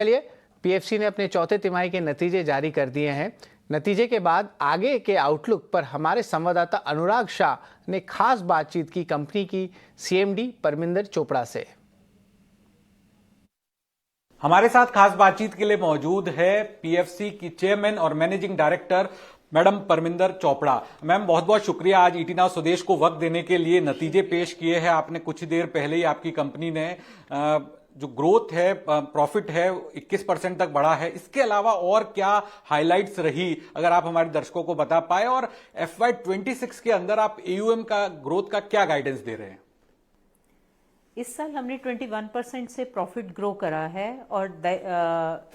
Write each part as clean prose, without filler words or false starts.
चलिए, पीएफसी ने अपने चौथे तिमाही के नतीजे जारी कर दिए हैं। नतीजे के बाद आगे के आउटलुक पर हमारे संवाददाता अनुराग शाह ने खास बातचीत की कंपनी की सीएमडी परमिंदर चोपड़ा से। हमारे साथ खास बातचीत के लिए मौजूद है पीएफसी की चेयरमैन और managing director madam Parminder Chopra. Ma'am, बहुत बहुत शुक्रिया आज ईटी नाउ स्वदेश को वक्त देने के लिए। नतीजे पेश किए हैं आपने कुछ ही देर पहले ही। आपकी कंपनी ने जो ग्रोथ है, प्रॉफिट है, 21% तक बढ़ा है। इसके अलावा और क्या हाइलाइट्स रही, अगर आप हमारे दर्शकों को बता पाए, और FY26 के अंदर आप एयूएम का ग्रोथ का क्या गाइडेंस दे रहे हैं? इस साल हमने 21% से प्रॉफिट ग्रो करा है और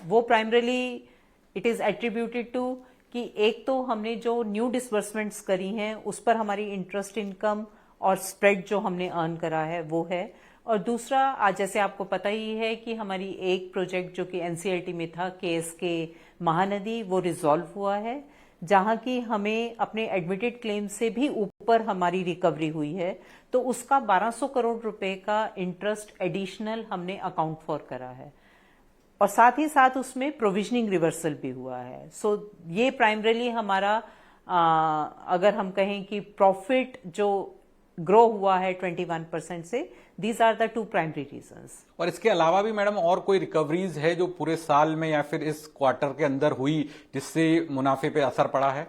वो primarily it is attributed to कि एक तो हमने जो न्यू डिसबर्समेंट्स करी हैं उस पर हमारी इंटरेस्ट इनकम और स्प्रेड जो हमने अर्न करा है वो है, और दूसरा आज जैसे आपको पता ही है कि हमारी एक प्रोजेक्ट जो कि एनसीएलटी में था, KSK महानदी, वो रिजॉल्व हुआ है, जहां की हमें अपने एडमिटेड क्लेम से भी ऊपर हमारी रिकवरी हुई है। तो उसका 1200 करोड़ रुपए का इंटरेस्ट एडिशनल हमने अकाउंट फॉर करा है, और साथ ही साथ उसमें प्रोविजनिंग रिवर्सल भी हुआ है। सो ये प्राइमरीली हमारा अगर हम कहें कि प्रॉफिट जो ग्रो हुआ है 21% से, these are the two primary reasons. और इसके अलावा भी मैडम और कोई रिकवरीज है जो पूरे साल में या फिर इस क्वार्टर के अंदर हुई जिससे मुनाफे पे असर पड़ा है?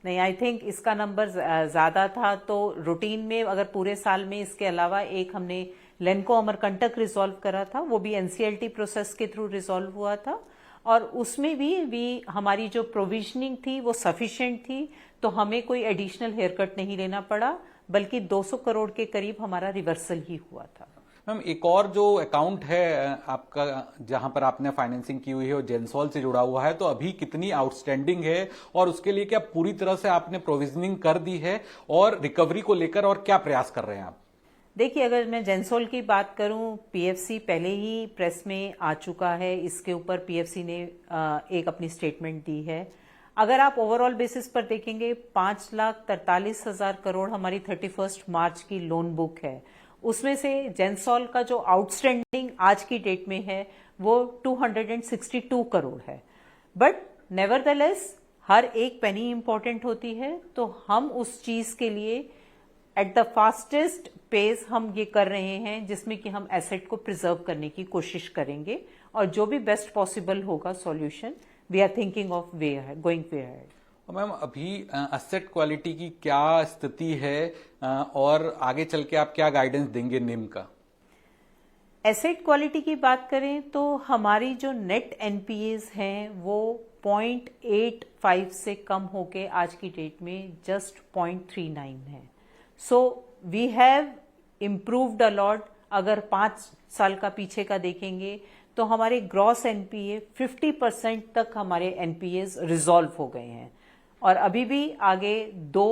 नहीं, आई थिंक इसका नंबर ज्यादा था। तो रूटीन में अगर पूरे साल में इसके अलावा एक हमने लेनको अमरकंटक रिजॉल्व करा था, वो भी एनसीएलटी प्रोसेस के थ्रू रिजॉल्व हुआ था, और उसमें भी हमारी जो प्रोविजनिंग थी वो सफिशिएंट थी, तो हमें कोई एडिशनल हेयर कट नहीं लेना पड़ा, बल्कि 200 करोड़ के करीब हमारा रिवर्सल ही हुआ था। मैम, एक और जो अकाउंट है आपका जहां पर आपने फाइनेंसिंग की हुई है वो जेंसॉल से जुड़ा हुआ है, तो अभी कितनी आउटस्टैंडिंग है और उसके लिए क्या पूरी तरह से आपने प्रोविजनिंग कर दी है, और रिकवरी को लेकर और क्या प्रयास कर रहे हैं आप? देखिए, अगर मैं जेंसॉल की बात करूं, पीएफसी पहले ही प्रेस में आ चुका है, इसके ऊपर पीएफसी ने एक अपनी स्टेटमेंट दी है। अगर आप ओवरऑल बेसिस पर देखेंगे, 5,43,000 करोड़ हमारी 31 मार्च की लोन बुक है। उसमें से जेंसॉल का जो आउटस्टैंडिंग आज की डेट में है वो 262 करोड़ है। बट नेवरदलेस हर एक पेनी इंपॉर्टेंट होती है, तो हम उस चीज के लिए एट द फास्टेस्ट पेस हम ये कर रहे हैं, जिसमें कि हम एसेट को प्रिजर्व करने की कोशिश करेंगे, और जो भी बेस्ट पॉसिबल होगा solution, we are thinking of going way ahead. Ma'am, अभी एसेट क्वालिटी की क्या स्थिति है और आगे चल के आप क्या गाइडेंस देंगे निम का? एसेट क्वालिटी की बात करें तो हमारी जो नेट एनपीएस हैं वो 0.85 से कम होके आज की डेट में जस्ट 0.39 है। So we have improved a lot. अगर 5 साल का पीछे का देखेंगे तो हमारे ग्रॉस एनपीए 50% तक हमारे एनपीएस रिजॉल्व हो गए हैं, और अभी भी आगे 2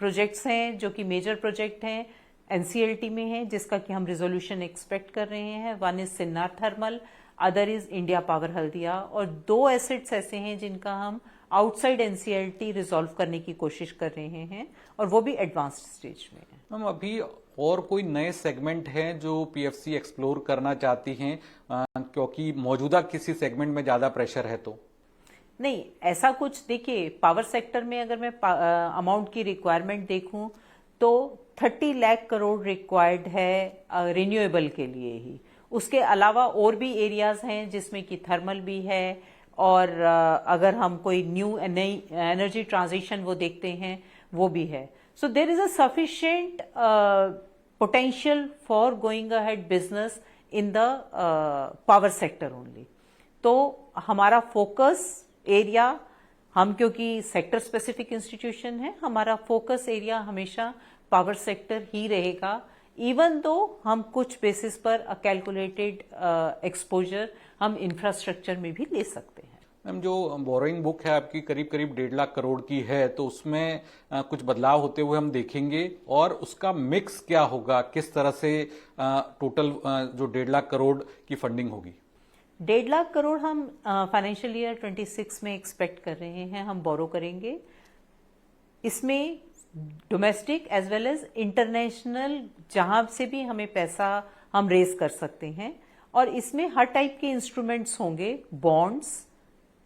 प्रोजेक्ट्स हैं जो कि मेजर प्रोजेक्ट हैं, एनसीएलटी में हैं, जिसका कि हम रिजोल्यूशन एक्सपेक्ट कर रहे हैं। One is Sinnar thermal, other is India power Haldia, और 2 एसेट्स ऐसे हैं जिनका हम आउटसाइड एनसीएलटी रिजॉल्व करने की कोशिश कर रहे हैं, और वो भी एडवांस्ड स्टेज में है। मैम, अभी और कोई नए सेगमेंट हैं जो पीएफसी एक्सप्लोर करना चाहती हैं, क्योंकि मौजूदा किसी सेगमेंट में ज्यादा प्रेशर है? तो नहीं, ऐसा कुछ, देखिए पावर सेक्टर में अगर मैं अमाउंट की रिक्वायरमेंट देखूं तो 30 लाख करोड़ रिक्वायर्ड है रिन्यूएबल के लिए ही। उसके अलावा और भी एरियाज हैं जिसमें कि थर्मल भी है, और अगर हम कोई नई एनर्जी ट्रांजिशन वो देखते हैं वो भी है। So there is a sufficient potential for going ahead business in the power sector only. तो हमारा फोकस एरिया, हम क्योंकि सेक्टर स्पेसिफिक इंस्टीट्यूशन है, हमारा फोकस एरिया हमेशा पावर सेक्टर ही रहेगा, इवन दो हम कुछ बेसिस पर कैलकुलेटेड एक्सपोजर हम इंफ्रास्ट्रक्चर में भी ले सकते हैं। मैम, जो बोरोइंग बुक है आपकी करीब करीब 1.5 लाख करोड़ की है, तो उसमें कुछ बदलाव होते हुए हम देखेंगे, और उसका मिक्स क्या होगा, किस तरह से टोटल जो 1.5 लाख करोड़ की फंडिंग होगी? 1.5 लाख करोड़ हम फाइनेंशियल ईयर 26 में एक्सपेक्ट कर रहे हैं, हम बोरो करेंगे। इसमें domestic as well as international जहां से भी हमें पैसा हम रेज कर सकते हैं, और इसमें हर टाइप के इंस्ट्रूमेंट्स होंगे, bonds,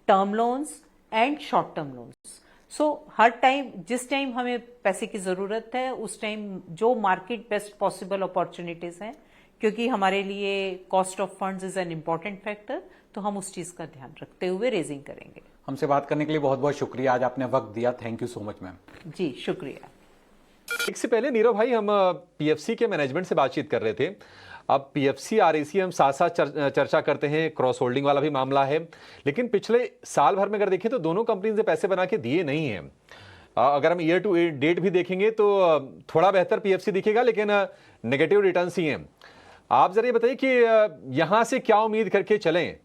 term loans and short term loans. So her time जिस टाइम हमें पैसे की जरूरत है उस टाइम जो मार्केट बेस्ट पॉसिबल अपॉर्चुनिटीज हैं, क्योंकि हमारे लिए cost of funds is an important factor, तो हम उस चीज का ध्यान रखते हुए रेजिंग करेंगे। हमसे बात करने के लिए बहुत बहुत शुक्रिया, आज आपने वक्त दिया, thank you so much ma'am. जी शुक्रिया। इससे पहले नीरव भाई हम पीएफसी के मैनेजमेंट से बातचीत कर रहे थे। अब पीएफसी आरईसी हम साथ साथ चर्चा करते हैं, क्रॉस होल्डिंग वाला भी मामला है, लेकिन पिछले साल भर में अगर देखें तो दोनों कंपनी ने पैसे बना के दिए नहीं हैं। अगर हम ईयर टू डेट भी देखेंगे तो थोड़ा बेहतर पीएफसी दिखेगा, लेकिन नेगेटिव रिटर्न्स ही हैं। आप जरा ये बताइए कि यहाँ से क्या उम्मीद करके चलें?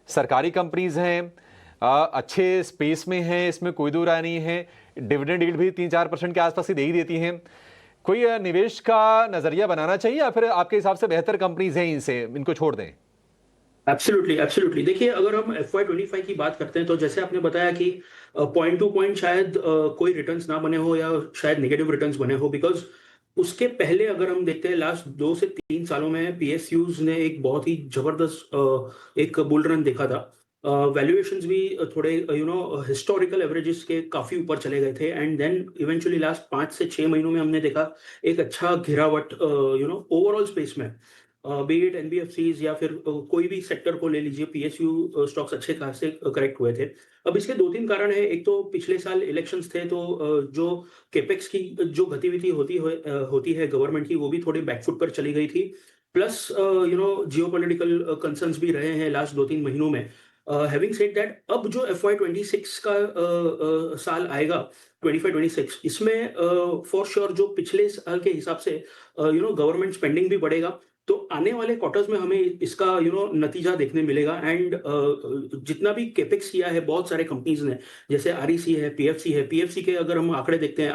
सरकारी कंपनीज हैं, अच्छे स्पेस में हैं, इसमें कोई दो राय नहीं है, डिविडेंड यील्ड भी 3-4% के आसपास ही दे ही देती हैं। कोई निवेश का नजरिया बनाना चाहिए या फिर आपके हिसाब से बेहतर कंपनीज हैं, इनको छोड़ दें? Absolutely absolutely. देखिए, अगर हम FY25 की बात करते हैं तो जैसे आपने बताया कि पॉइंट टू पॉइंट शायद कोई रिटर्न्स ना बने हो या शायद नेगेटिव रिटर्न्स बने हो, बिकॉज उसके पहले अगर हम देखते हैं लास्ट 2 से 3 सालों में PSUs ने एक बहुत ही जबरदस्त एक बुल रन देखा था। वैल्यूएशंस भी थोड़े हिस्टोरिकल एवरेजेस के काफी ऊपर चले गए थे, एंड देन इवेंचुअली लास्ट 5 से 6 महीनों में हमने देखा एक अच्छा गिरावट ओवरऑल स्पेस में, बी इट NBFCs या फिर कोई भी सेक्टर को ले लीजिए, PSU स्टॉक्स अच्छे खासे करेक्ट हुए थे। अब इसके 2-3 कारण है। एक तो पिछले साल इलेक्शंस थे, तो जो केपेक्स की जो गतिविधि होती है गवर्नमेंट की, वो भी थोड़ी बैकफुट पर चली गई थी। प्लस जियोपॉलिटिकल कंसर्न्स भी रहे हैं लास्ट 2-3 महीनों में। हैविंग सेड दैट, अब जो FY26 का साल आएगा 25-26, इसमें फॉर श्योर जो पिछले साल के हिसाब से गवर्नमेंट स्पेंडिंग भी बढ़ेगा, तो आने वाले क्वार्टर्स में हमें इसका नतीजा देखने मिलेगा। एंड जितना भी केपेक्स किया है बहुत सारे कंपनीज ने, जैसे REC है, PFC के अगर हम आंकड़े देखते हैं,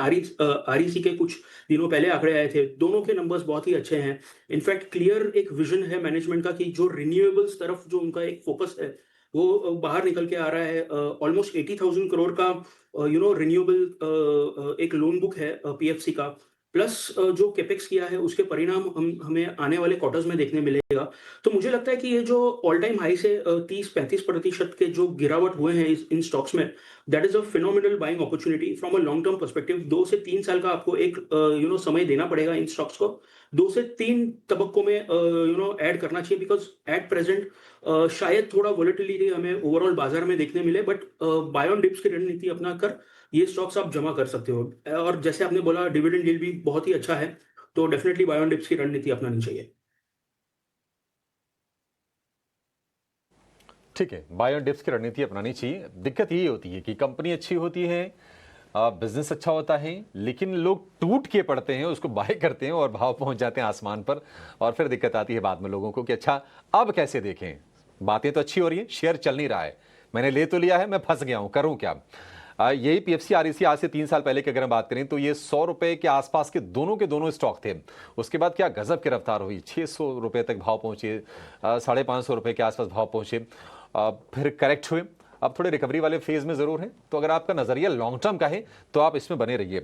REC के कुछ दिनों पहले आंकड़े आए थे, दोनों के नंबर्स बहुत ही अच्छे हैं। इनफैक्ट क्लियर एक विजन है मैनेजमेंट का कि जो रिन्यूएबल्स तरफ जो उनका एक फोकस है वो बाहर निकल के आ रहा है। ऑलमोस्ट 80,000 करोड़ का रिन्यूएबल एक लोन बुक है PFC का, प्लस जो केपेक्स किया है उसके परिणाम हमें आने वाले क्वार्टर्स में देखने मिलेगा। तो मुझे लगता है कि ये जो ऑल टाइम हाई से 30-35% के जो गिरावट हुए हैं इन स्टॉक्स में, that is a phenomenal buying opportunity from a long term perspective. 2 से 3 साल का आपको एक समय देना पड़ेगा इन स्टॉक्स को, 2 से 3 तबक्कों में ऐड करना चाहिए, बिकॉज एट प्रेजेंट शायद थोड़ा वोलेटिलिटी हमें ओवरऑल बाजार में देखने मिले, बट बाय ऑन डिप्स की रणनीति अपनाकर ये स्टॉक्स आप जमा कर सकते हो। और जैसे आपने बोला डिविडेंड यील्ड भी बहुत ही अच्छा है, तो डेफिनेटली बाय ऑन डिप्स की रणनीति अपनानी चाहिए। ठीक है, बाय ऑन डिप्स की रणनीति अपनानी चाहिए। दिक्कत यही होती है कि कंपनी अच्छी होती है, बिजनेस अच्छा होता है, लेकिन लोग टूट के पड़ते हैं, उसको बाय करते हैं और भाव पहुंच जाते हैं आसमान पर, और फिर दिक्कत आती है बाद में लोगों को कि अच्छा अब कैसे देखें, बातें तो अच्छी हो रही हैं, शेयर चल नहीं रहा है, मैंने ले तो लिया है, मैं फंस गया हूं, करूं क्या? यही PFC REC आज से 3 साल पहले की अगर हम बात करें तो ये 100 रुपए के आसपास के दोनों स्टॉक थे। उसके बाद क्या गजब की रफ्तार हुई, 600 रुपए तक भाव पहुंचे, 550 रुपए के आसपास भाव पहुंचे, फिर करेक्ट हुए, अब थोड़े रिकवरी वाले फेज में जरूर हैं। तो अगर आपका नजरिया लॉन्ग टर्म का है तो आप इसमें बने रहिए।